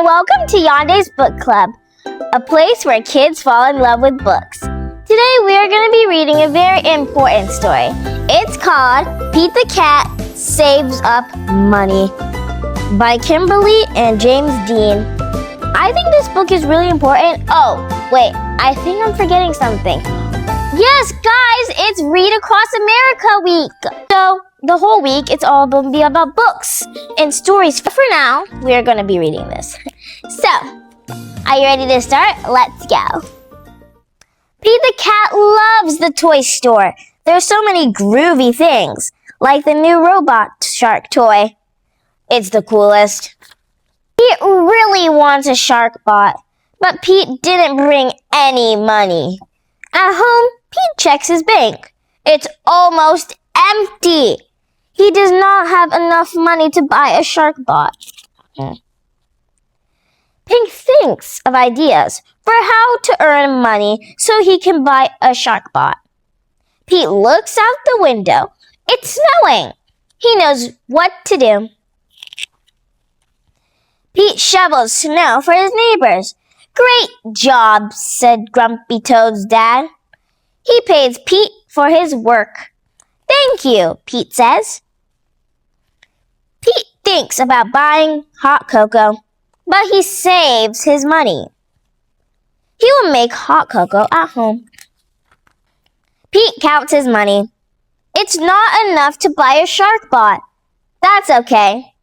and welcome to Yande's Book Club, a place where kids fall in love with books. Today we are going to be reading a very important story. It's called Pete the Cat Saves Up Money by Kimberly and James Dean. I think this book is really important. Oh, wait, I think I'm forgetting something. Yes, guys, it's Read Across America Week. So, the whole week, it's all going to be about books and stories. For now, we are going to be reading this. So, are you ready to start? Let's go. Pete the Cat loves the toy store. There's so many groovy things, like the new robot shark toy. It's the coolest. Pete really wants a shark bot, but Pete didn't bring any money. At home, Pete checks his bank. It's almost empty. He does not have enough money to buy a shark bot. Pete thinks of ideas for how to earn money so he can buy a shark bot. Pete looks out the window. It's snowing. He knows what to do. Pete shovels snow for his neighbors. Great job, said Grumpy Toad's dad. He pays Pete for his work. Thank you, Pete says. Pete thinks about buying hot cocoa, but he saves his money. He will make hot cocoa at home. Pete counts his money. It's not enough to buy a shark bot. That's okay.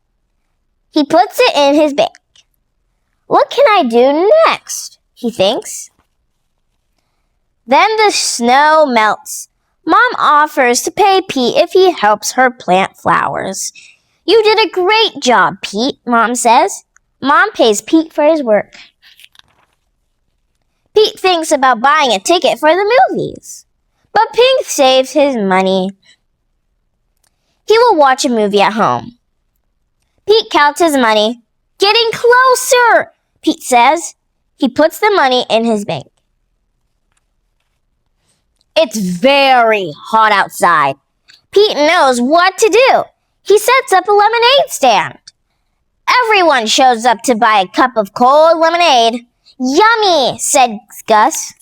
He puts it in his bank. What can I do next? He thinks. Then the snow melts. Mom offers to pay Pete if he helps her plant flowers. You did a great job, Pete, Mom says. Mom pays Pete for his work. Pete thinks about buying a ticket for the movies, but Pete saves his money. He will watch a movie at home. Pete counts his money. Getting closer, Pete says. He puts the money in his bank. It's very hot outside. Pete knows what to do. He sets up a lemonade stand. Everyone shows up to buy a cup of cold lemonade. Yummy, said Gus.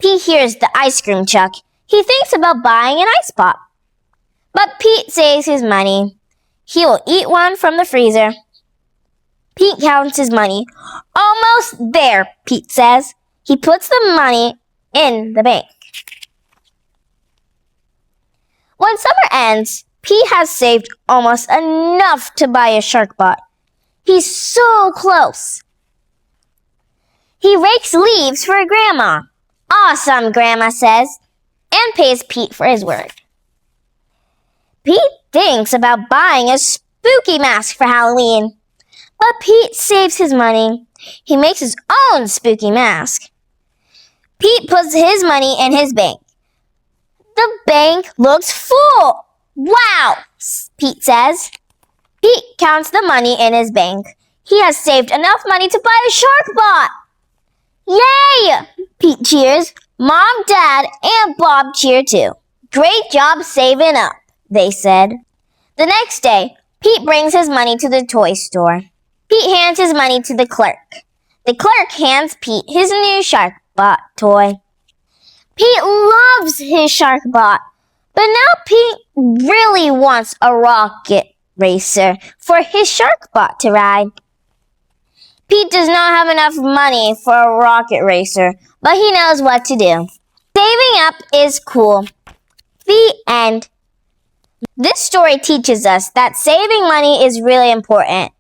Pete hears the ice cream truck. He thinks about buying an ice pop. But Pete saves his money. He will eat one from the freezer. Pete counts his money. Almost there, Pete says. He puts the money in the bank. When summer ends, Pete has saved almost enough to buy a shark bot. He's so close. He rakes leaves for Grandma. Awesome, Grandma says, and pays Pete for his work. Pete thinks about buying a spooky mask for Halloween, but Pete saves his money. He makes his own spooky mask. Pete puts his money in his bank. The bank looks full. Wow, Pete says. Pete counts the money in his bank. He has saved enough money to buy a shark bot. Yay! Pete cheers. Mom, Dad, and Bob cheer too. Great job saving up, they said. The next day, Pete brings his money to the toy store. Pete hands his money to the clerk. The clerk hands Pete his new shark bot toy. Pete loves his shark bot, but now Pete really wants a rocket racer for his shark bot to ride. Pete does not have enough money for a rocket racer, but he knows what to do. Saving up is cool. The end. This story teaches us that saving money is really important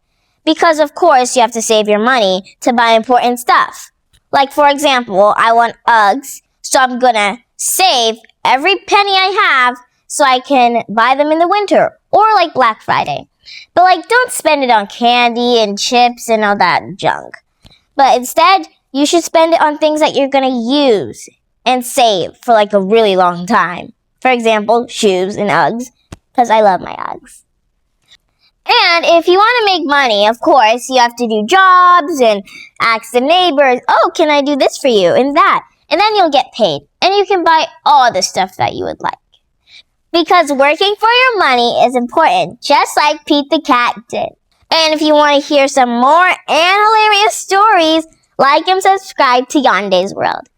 because, of course, you have to save your money to buy important stuff. Like, for example, I want Uggs, so I'm gonna save every penny I have so I can buy them in the winter or like Black Friday. But don't spend it on candy and chips and all that junk. But instead, you should spend it on things that you're gonna use and save for a really long time. For example, shoes and Uggs, because I love my Uggs. And if you want to make money, of course, you have to do jobs and ask the neighbors, oh, can I do this for you and that? And then you'll get paid. And you can buy all the stuff that you would like. Because working for your money is important, just like Pete the Cat did. And if you want to hear some more and hilarious stories, like and subscribe to Yande's World.